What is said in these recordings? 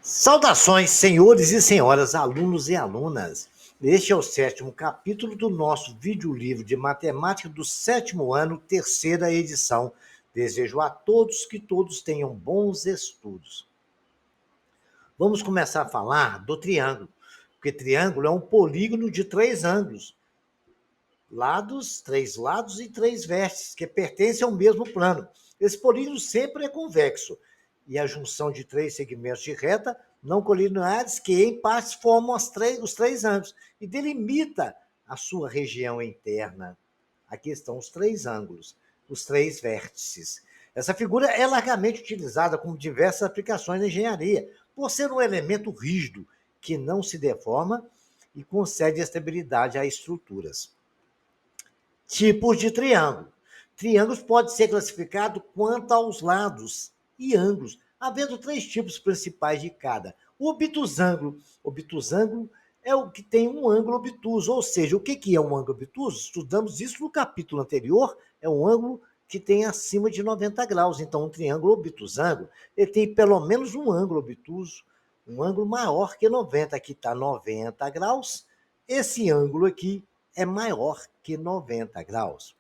Saudações, senhores e senhoras, alunos e alunas. Este é o 7º capítulo do nosso videolivro de matemática do 7º ano, 3ª edição. Desejo a todos que todos tenham bons estudos. Vamos começar a falar do triângulo, porque triângulo é um polígono de 3 ângulos, lados, 3 lados e 3 vértices, que pertencem ao mesmo plano. Esse polígono sempre é convexo, e a junção de 3 segmentos de reta não colineares que, em partes, formam os 3 ângulos e delimita a sua região interna. Aqui estão os 3 ângulos, os 3 vértices. Essa figura é largamente utilizada com diversas aplicações na engenharia, por ser um elemento rígido que não se deforma e concede estabilidade a estruturas. Tipos de triângulo. Triângulos podem ser classificados quanto aos lados e ângulos, havendo 3 tipos principais de cada. O obtusângulo. Obtusângulo é o que tem um ângulo obtuso, ou seja, o que é um ângulo obtuso? Estudamos isso no capítulo anterior, é um ângulo que tem acima de 90 graus. Então, um triângulo obtusângulo, ele tem pelo menos um ângulo obtuso, um ângulo maior que 90. Aqui está 90 graus, esse ângulo aqui é maior que 90 graus.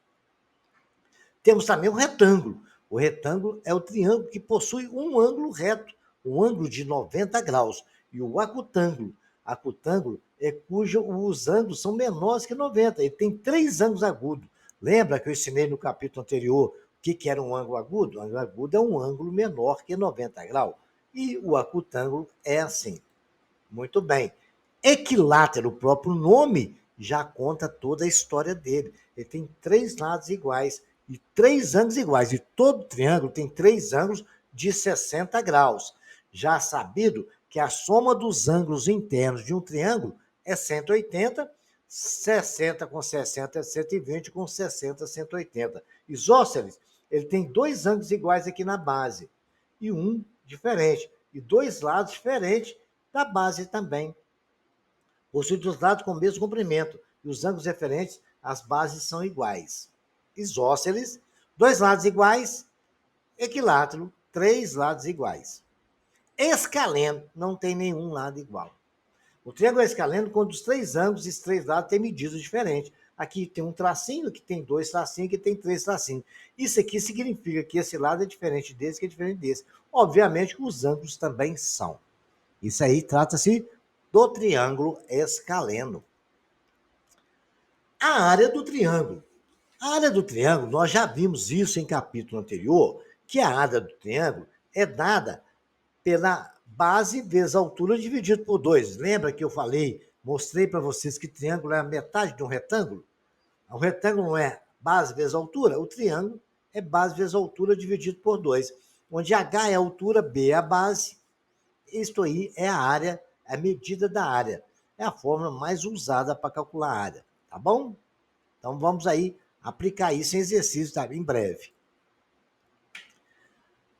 Temos também o retângulo. O retângulo é o triângulo que possui um ângulo reto, um ângulo de 90 graus. E o acutângulo. Acutângulo é cujo os ângulos são menores que 90. Ele tem 3 ângulos agudos. Lembra que eu ensinei no capítulo anterior o que era um ângulo agudo? O ângulo agudo é um ângulo menor que 90 graus. E o acutângulo é assim. Muito bem. Equilátero, o próprio nome já conta toda a história dele. Ele tem 3 lados iguais e 3 ângulos iguais. E todo triângulo tem 3 ângulos de 60 graus. Já sabido que a soma dos ângulos internos de um triângulo é 180, 60 com 60 é 120, com 60 é 180. Isósceles, ele tem 2 ângulos iguais aqui na base e um diferente, e 2 lados diferentes da base também. Possui 2 lados com o mesmo comprimento, e os ângulos referentes às bases são iguais. Isósceles, 2 lados iguais. Equilátero, 3 lados iguais. Escaleno, não tem nenhum lado igual. O triângulo é escaleno quando os 3 ângulos e os 3 lados têm medidas diferentes. Aqui tem um tracinho, aqui tem 2 tracinhos, aqui tem 3 tracinhos. Isso aqui significa que esse lado é diferente desse, que é diferente desse. Obviamente que os ângulos também são. Isso aí trata-se do triângulo escaleno. A área do triângulo. A área do triângulo, nós já vimos isso em capítulo anterior, que a área do triângulo é dada pela base vezes a altura dividido por 2. Lembra que eu mostrei para vocês que triângulo é a metade de um retângulo? O retângulo não é base vezes altura? O triângulo é base vezes altura dividido por 2, onde H é a altura, B é a base. Isto aí é a área, a medida da área. É a fórmula mais usada para calcular a área, tá bom? Então vamos aí aplicar isso em exercício, tá? Em breve.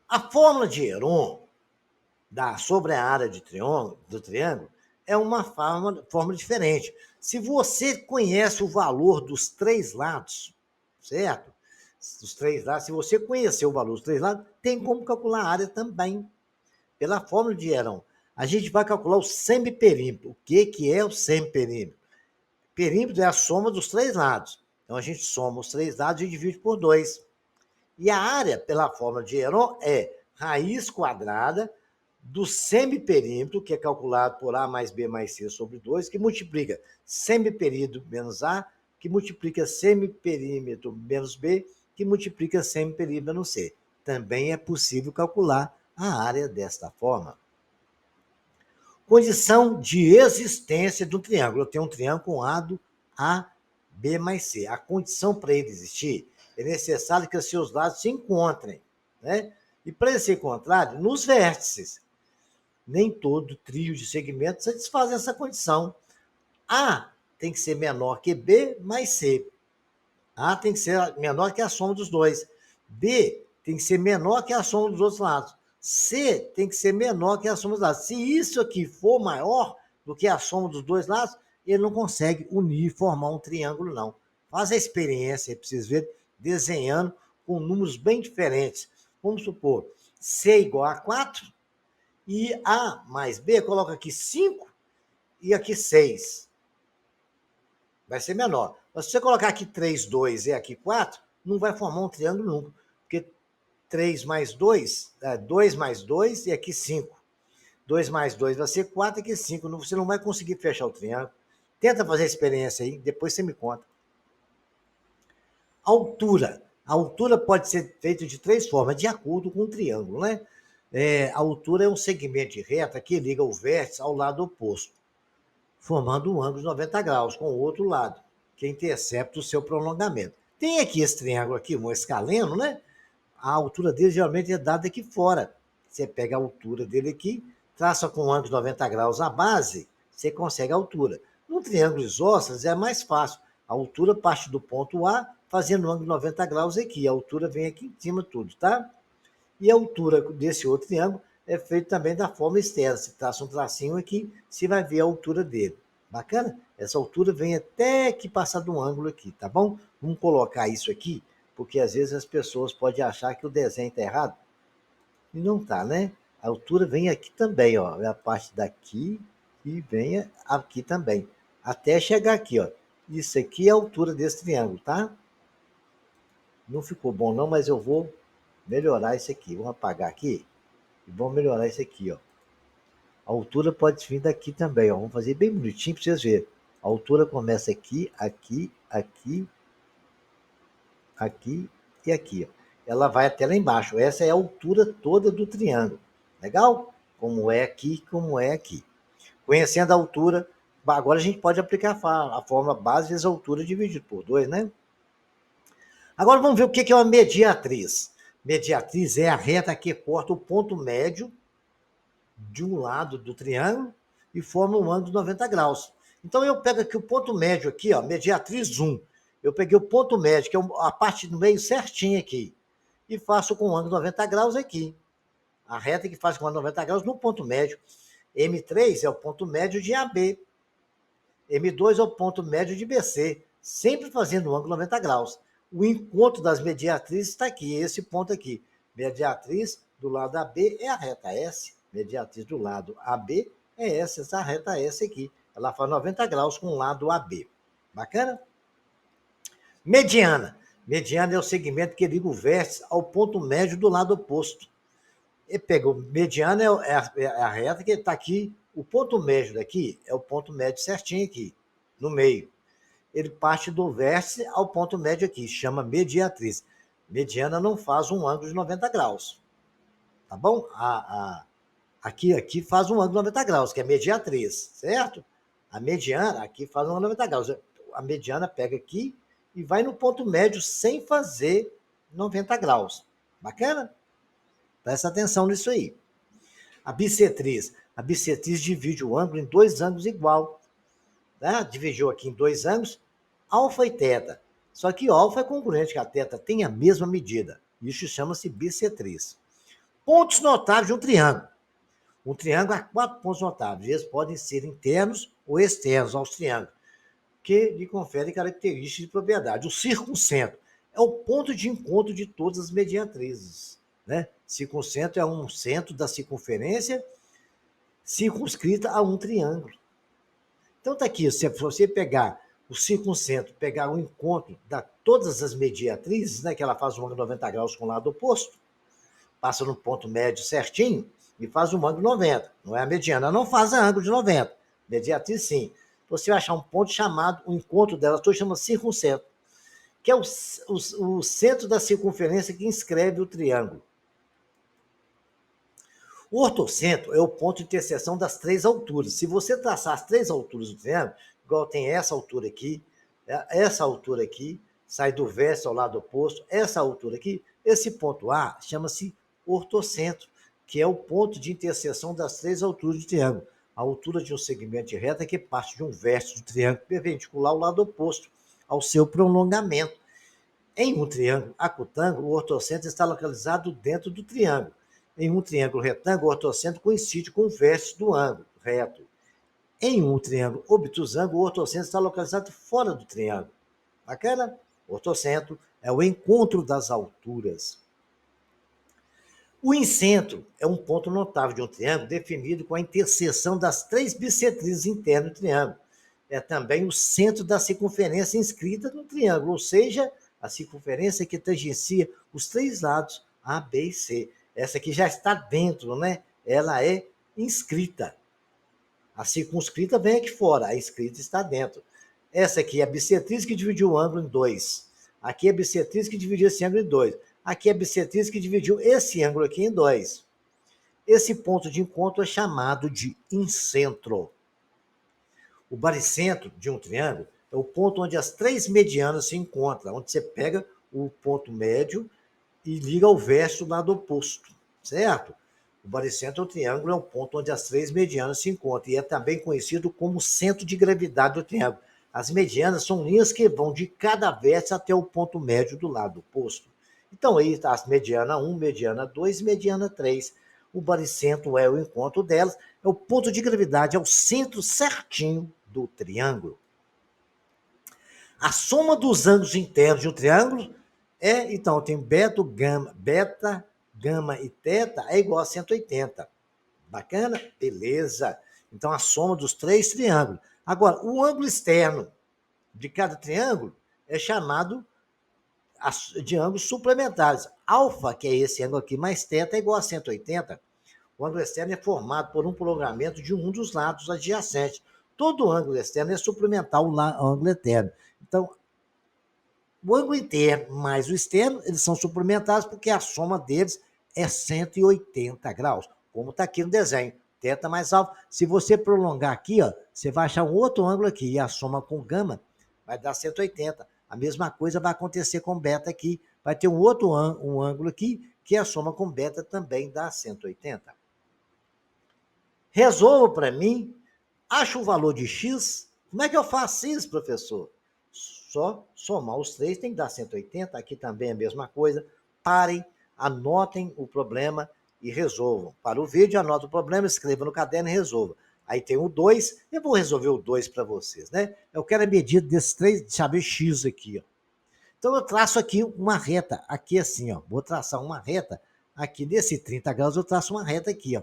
A fórmula de Heron sobre a área do triângulo é uma fórmula diferente. Se você conhece o valor dos 3 lados, certo? Dos 3 lados, se você conhecer o valor dos 3 lados, tem como calcular a área também. Pela fórmula de Heron, a gente vai calcular o semiperímetro. O que é o semiperímetro? Perímetro é a soma dos 3 lados. Então, a gente soma os 3 lados e divide por 2. E a área, pela fórmula de Heron, é raiz quadrada do semiperímetro, que é calculado por A mais B mais C sobre 2, que multiplica semiperímetro menos A, que multiplica semiperímetro menos B, que multiplica semiperímetro menos C. Também é possível calcular a área desta forma. Condição de existência do triângulo. Eu tenho um triângulo com lado A, B mais C. A condição para ele existir é necessário que os seus lados se encontrem, né? E para eles se encontrarem, nos vértices. Nem todo trio de segmentos satisfaz essa condição. A tem que ser menor que B mais C. A tem que ser menor que a soma dos dois. B tem que ser menor que a soma dos outros lados. C tem que ser menor que a soma dos lados. Se isso aqui for maior do que a soma dos dois lados, ele não consegue unir e formar um triângulo, não. Faz a experiência, é preciso ver, desenhando com números bem diferentes. Vamos supor, C igual a 4 E A mais B, coloca aqui 5 e aqui 6. Vai ser menor. Mas se você colocar aqui 3, 2 e aqui 4, não vai formar um triângulo nunca. Porque 3 mais 2, 2 mais 2 e aqui 5. 2 mais 2 vai ser 4 e aqui 5. Você não vai conseguir fechar o triângulo. Tenta fazer a experiência aí, depois você me conta. Altura. A altura pode ser feita de 3 formas, de acordo com o triângulo, né? A altura é um segmento de reta que liga o vértice ao lado oposto, formando um ângulo de 90 graus com o outro lado, que intercepta o seu prolongamento. Tem aqui esse triângulo aqui, um escaleno, né? A altura dele geralmente é dada aqui fora. Você pega a altura dele aqui, traça com um ângulo de 90 graus a base, você consegue a altura. No triângulo isósceles é mais fácil. A altura parte do ponto A, fazendo um ângulo de 90 graus aqui. A altura vem aqui em cima tudo, tá? E a altura desse outro triângulo é feita também da forma externa. Você traça um tracinho aqui, você vai ver a altura dele. Bacana? Essa altura vem até que passar do ângulo aqui, tá bom? Vamos colocar isso aqui, porque às vezes as pessoas podem achar que o desenho está errado. E não está, né? A altura vem aqui também, ó. É a parte daqui e vem aqui também. Até chegar aqui, ó. Isso aqui é a altura desse triângulo, tá? Não ficou bom não, mas eu vou melhorar isso aqui. Vamos apagar aqui e vamos melhorar isso aqui, ó. A altura pode vir daqui também, ó. Vamos fazer bem bonitinho para vocês verem. A altura começa aqui, aqui, aqui, aqui e aqui, ó. Ela vai até lá embaixo. Essa é a altura toda do triângulo. Legal? Como é aqui, como é aqui. Conhecendo a altura, agora a gente pode aplicar a fórmula base vezes a altura dividido por 2, né? Agora vamos ver o que é uma mediatriz. Mediatriz é a reta que corta o ponto médio de um lado do triângulo e forma um ângulo de 90 graus. Então eu pego aqui o ponto médio aqui, ó, mediatriz 1. Eu peguei o ponto médio, que é a parte do meio certinha aqui, e faço com um ângulo de 90 graus aqui. A reta que faz com ângulo de 90 graus no ponto médio. M3 é o ponto médio de AB. M2 é o ponto médio de BC, sempre fazendo um ângulo de 90 graus. O encontro das mediatrizes está aqui, esse ponto aqui. Mediatriz do lado AB é a reta S, mediatriz do lado AB é essa reta S aqui. Ela faz 90 graus com o lado AB. Bacana? Mediana. Mediana é o segmento que liga o vértice ao ponto médio do lado oposto. Ele pegou, mediana é a reta que está aqui, o ponto médio daqui é o ponto médio certinho aqui, no meio. Ele parte do vértice ao ponto médio aqui, chama mediatriz. Mediana não faz um ângulo de 90 graus, tá bom? Aqui faz um ângulo de 90 graus, que é mediatriz, certo? A mediana aqui faz um ângulo de 90 graus. A mediana pega aqui e vai no ponto médio sem fazer 90 graus. Bacana? Presta atenção nisso aí. A bissetriz. A bissetriz divide o ângulo em 2 ângulos igual. Né? Dividiu aqui em 2 ângulos, alfa e teta. Só que o alfa é congruente que a teta tem a mesma medida. Isso chama-se bissetriz. Pontos notáveis de um triângulo. Um triângulo há 4 pontos notáveis. Eles podem ser internos ou externos aos triângulos, que lhe conferem características de propriedade. O circuncentro é o ponto de encontro de todas as mediatrizes. Né? Circuncentro é um centro da circunferência circunscrita a um triângulo. Então está aqui, se você pegar o circuncentro, pegar o encontro de todas as mediatrizes, né, que ela faz um ângulo de 90 graus com o lado oposto, passa no ponto médio certinho e faz um ângulo de 90. Não é a mediana, não faz ângulo de 90. Mediatriz sim. Você vai achar um ponto chamado, o encontro dela, estou chamando circuncentro, que é o centro da circunferência que inscreve o triângulo. O ortocentro é o ponto de interseção das 3 alturas. Se você traçar as 3 alturas do triângulo, igual tem essa altura aqui, sai do vértice ao lado oposto, essa altura aqui, esse ponto A chama-se ortocentro, que é o ponto de interseção das 3 alturas do triângulo. A altura de um segmento de reta que parte de um vértice do triângulo perpendicular ao lado oposto, ao seu prolongamento. Em um triângulo acutângulo, o ortocentro está localizado dentro do triângulo. Em um triângulo retângulo, o ortocentro coincide com o vértice do ângulo reto. Em um triângulo obtusângulo, o ortocentro está localizado fora do triângulo. Bacana? O ortocentro é o encontro das alturas. O incentro é um ponto notável de um triângulo definido com a interseção das três bissetrizes internas do triângulo. É também o centro da circunferência inscrita no triângulo, ou seja, a circunferência que tangencia os três lados A, B e C. Essa aqui já está dentro, né? Ela é inscrita. A circunscrita vem aqui fora, a inscrita está dentro. Essa aqui é a bissetriz que dividiu o ângulo em dois. Aqui é a bissetriz que dividiu esse ângulo em dois. Aqui é a bissetriz que dividiu esse ângulo aqui em dois. Esse ponto de encontro é chamado de incentro. O baricentro de um triângulo é o ponto onde as três medianas se encontram, onde você pega o ponto médio e liga ao verso do lado oposto, certo? O baricentro do triângulo é o ponto onde as três medianas se encontram e é também conhecido como centro de gravidade do triângulo. As medianas são linhas que vão de cada vértice até o ponto médio do lado oposto. Então, aí está as mediana 1, mediana 2 e mediana 3. O baricentro é o encontro delas, é o ponto de gravidade, é o centro certinho do triângulo. A soma dos ângulos internos de um triângulo é, então, tem beta, gama e teta é igual a 180. Bacana? Beleza. Então, a soma dos três triângulos. Agora, o ângulo externo de cada triângulo é chamado de ângulos suplementares. Alfa, que é esse ângulo aqui, mais teta é igual a 180. O ângulo externo é formado por um prolongamento de um dos lados adjacentes. Todo ângulo externo é suplementar ao ângulo interno. Então, o ângulo interno mais o externo, eles são suplementares porque a soma deles é 180 graus, como está aqui no desenho. Teta mais alfa. Se você prolongar aqui, ó, você vai achar um outro ângulo aqui, e a soma com gama vai dar 180. A mesma coisa vai acontecer com beta aqui. Vai ter um outro ângulo aqui, que a soma com beta também dá 180. Resolva para mim, acha o valor de x. Como é que eu faço isso, professor? Só somar os três tem que dar 180. Aqui também é a mesma coisa. Parem, anotem o problema e resolvam. Para o vídeo, anota o problema, escreva no caderno e resolva. Aí tem o 2, eu vou resolver o 2 para vocês, né? Eu quero a medida desses três, saber x aqui, ó. Então eu traço aqui uma reta, aqui assim, ó. Vou traçar uma reta aqui desse 30 graus, eu traço uma reta aqui, ó.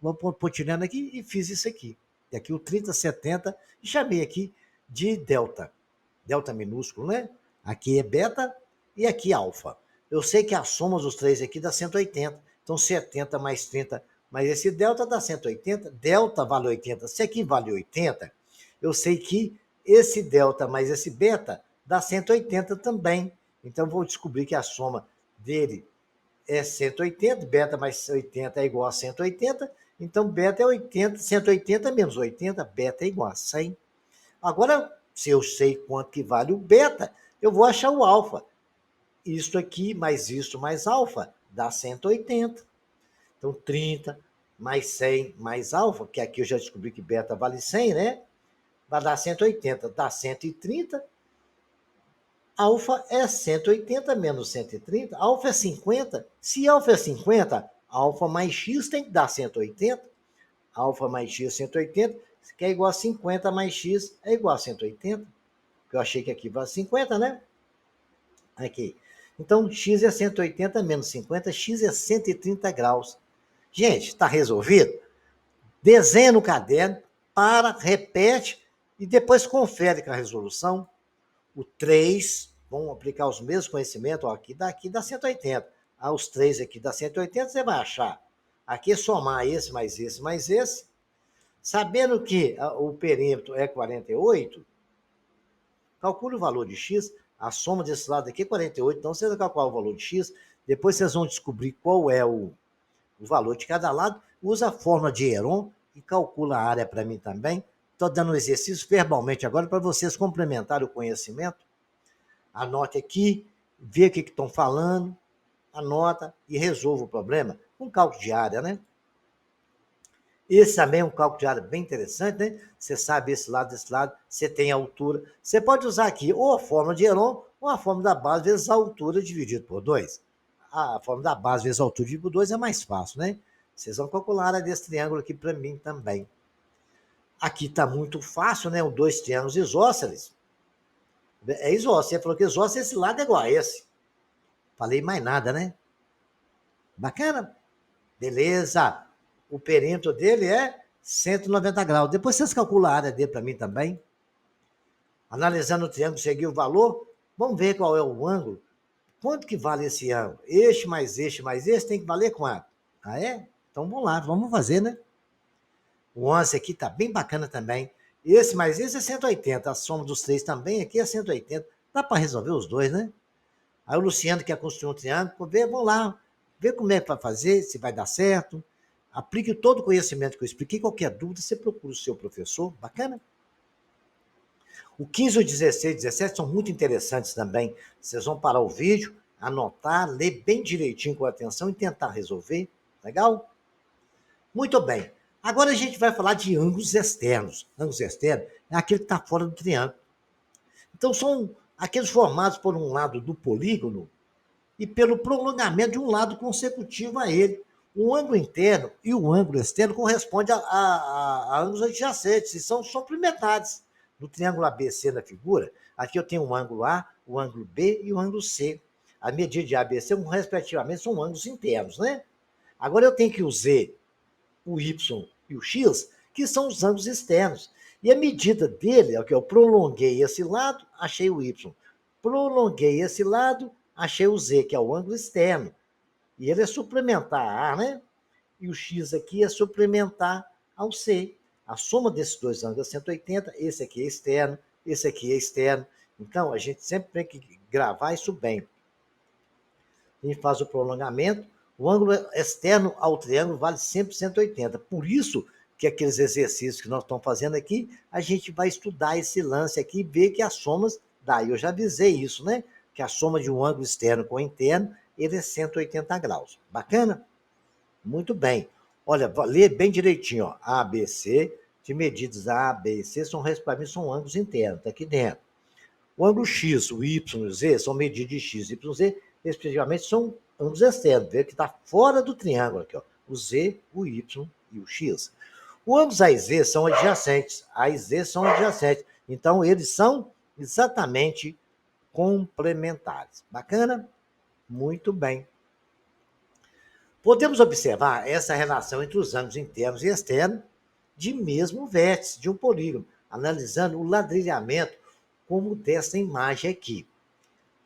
Vou pontilhando aqui e fiz isso aqui. E aqui o 30, 70, e chamei aqui de delta. Delta minúsculo, né? Aqui é beta e aqui alfa. Eu sei que a soma dos três aqui dá 180. Então 70 mais 30, mas esse delta dá 180. Delta vale 80. Se aqui vale 80, eu sei que esse delta mais esse beta dá 180 também. Então vou descobrir que a soma dele é 180, beta mais 80 é igual a 180, então beta é 80, 180 menos 80, beta é igual a 100. Agora, se eu sei quanto que vale o beta, eu vou achar o alfa. Isto aqui mais isto mais alfa dá 180. Então, 30 mais 100 mais alfa, que aqui eu já descobri que beta vale 100, né? Vai dar 180, dá 130. Alfa é 180 menos 130. Alfa é 50. Se alfa é 50, alfa mais x tem que dar 180. Alfa mais x é 180, que é igual a 50 mais x é igual a 180. Que eu achei que aqui vale 50, né? Aqui. Então, x é 180 menos 50, x é 130 graus. Gente, está resolvido? Desenha no caderno, para, repete e depois confere com a resolução. O 3, vamos aplicar os mesmos conhecimentos, ó, aqui dá 180. Os 3 aqui dá 180, você vai achar. Aqui é somar esse, mais esse, mais esse. Sabendo que o perímetro é 48, calcule o valor de x, a soma desse lado aqui é 48, então vocês vão calcular o valor de x, depois vocês vão descobrir qual é o valor de cada lado, usa a fórmula de Heron e calcula a área para mim também. Estou dando um exercício verbalmente agora para vocês complementarem o conhecimento. Anote aqui, vê o que estão falando, anota e resolva o problema com cálculo de área, né? Esse também é um cálculo de área bem interessante, né? Você sabe esse lado, você tem a altura. Você pode usar aqui ou a fórmula de Heron ou a fórmula da base vezes a altura dividido por 2. A fórmula da base vezes a altura dividido por 2 é mais fácil, né? Vocês vão calcular a área desse triângulo aqui para mim também. Aqui está muito fácil, né? Os dois triângulos isósceles. É isósceles. Você falou que isósceles, esse lado é igual a esse. Falei mais nada, né? Bacana? Beleza. O perímetro dele é 190 graus. Depois vocês calculam a área dele para mim também. Analisando o triângulo, seguir o valor, vamos ver qual é o ângulo. Quanto que vale esse ângulo? Este mais este mais este tem que valer quanto? Ah, é? Então vamos lá, vamos fazer, né? O 11 aqui tá bem bacana também. Esse mais esse é 180. A soma dos três também aqui é 180. Dá para resolver os dois, né? Aí o Luciano quer construir um triângulo. Vamos lá, ver como é que vai fazer, se vai dar certo. Aplique todo o conhecimento que eu expliquei. Qualquer dúvida, você procura o seu professor. Bacana? O 15, o 16, 17 são muito interessantes também. Vocês vão parar o vídeo, anotar, ler bem direitinho com atenção e tentar resolver. Legal? Muito bem. Agora a gente vai falar de ângulos externos. Ângulos externos é aquele que está fora do triângulo. Então, são aqueles formados por um lado do polígono e pelo prolongamento de um lado consecutivo a ele. O ângulo interno e o ângulo externo correspondem a ângulos adjacentes e são suplementares. No triângulo ABC na figura, aqui eu tenho um ângulo A, o ângulo B e o ângulo C. A medida de ABC, respectivamente, são ângulos internos, né? Agora eu tenho que o Z, o Y e o X, que são os ângulos externos. E a medida dele é o que eu prolonguei esse lado, achei o Y. Prolonguei esse lado, achei o Z, que é o ângulo externo. E ele é suplementar a A, né? E o X aqui é suplementar ao C. A soma desses dois ângulos é 180, esse aqui é externo, esse aqui é externo. Então, a gente sempre tem que gravar isso bem. A gente faz o prolongamento, o ângulo externo ao triângulo vale sempre 180. Por isso que aqueles exercícios que nós estamos fazendo aqui, a gente vai estudar esse lance aqui e ver que as somas, daí eu já avisei isso, né? Que a soma de um ângulo externo com o interno, ele é 180 graus. Bacana? Muito bem. Olha, lê bem direitinho, ó. A, B, C, de medidas A, B e C, para mim são ângulos internos, tá aqui dentro. O ângulo X, o Y e o Z são medidas de X, Y e Z, respectivamente, são ângulos externos. Vê que está fora do triângulo aqui, ó. O Z, o Y e o X. Os ângulos A e Z são adjacentes. A e Z são adjacentes. Então, eles são exatamente complementares. Bacana? Muito bem. Podemos observar essa relação entre os ângulos internos e externos de mesmo vértice de um polígono, analisando o ladrilhamento como dessa imagem aqui.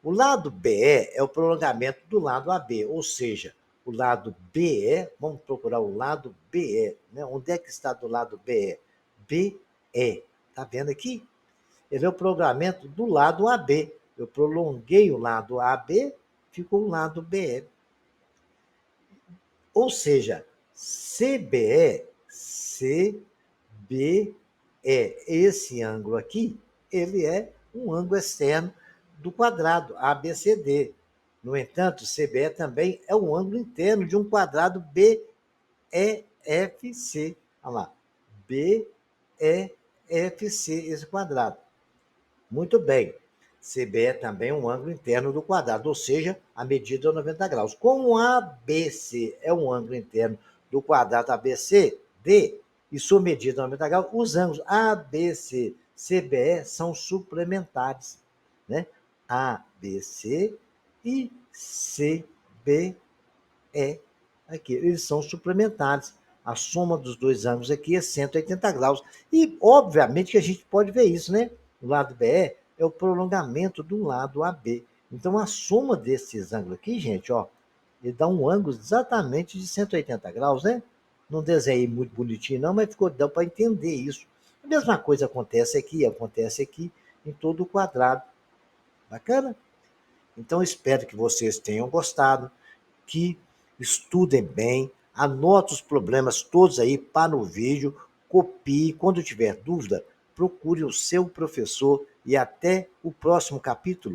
O lado BE é o prolongamento do lado AB, ou seja, o lado BE, vamos procurar o lado BE, né? Onde é que está do lado BE? BE, tá vendo aqui? Ele é o prolongamento do lado AB. Eu prolonguei o lado AB, ficou o lado BE. Ou seja, CBE, esse ângulo aqui, ele é um ângulo externo do quadrado ABCD. No entanto, CBE também é um ângulo interno de um quadrado BEFC. Olha lá, BEFC, esse quadrado. Muito bem. CBE também é um ângulo interno do quadrado, ou seja, a medida é 90 graus. Como ABC é um ângulo interno do quadrado ABCD e sua medida é 90 graus, os ângulos ABC, CBE são suplementares, né? ABC e CBE aqui, eles são suplementares. A soma dos dois ângulos aqui é 180 graus. E, obviamente, que a gente pode ver isso, né? O lado BE é o prolongamento do lado AB. Então, a soma desses ângulos aqui, gente, ó, ele dá um ângulo exatamente de 180 graus, né? Não desenhei muito bonitinho, não, mas deu para entender isso. A mesma coisa acontece aqui em todo o quadrado. Bacana? Então, espero que vocês tenham gostado, que estudem bem, anote os problemas todos aí para o vídeo, copie. Quando tiver dúvida, procure o seu professor e até o próximo capítulo.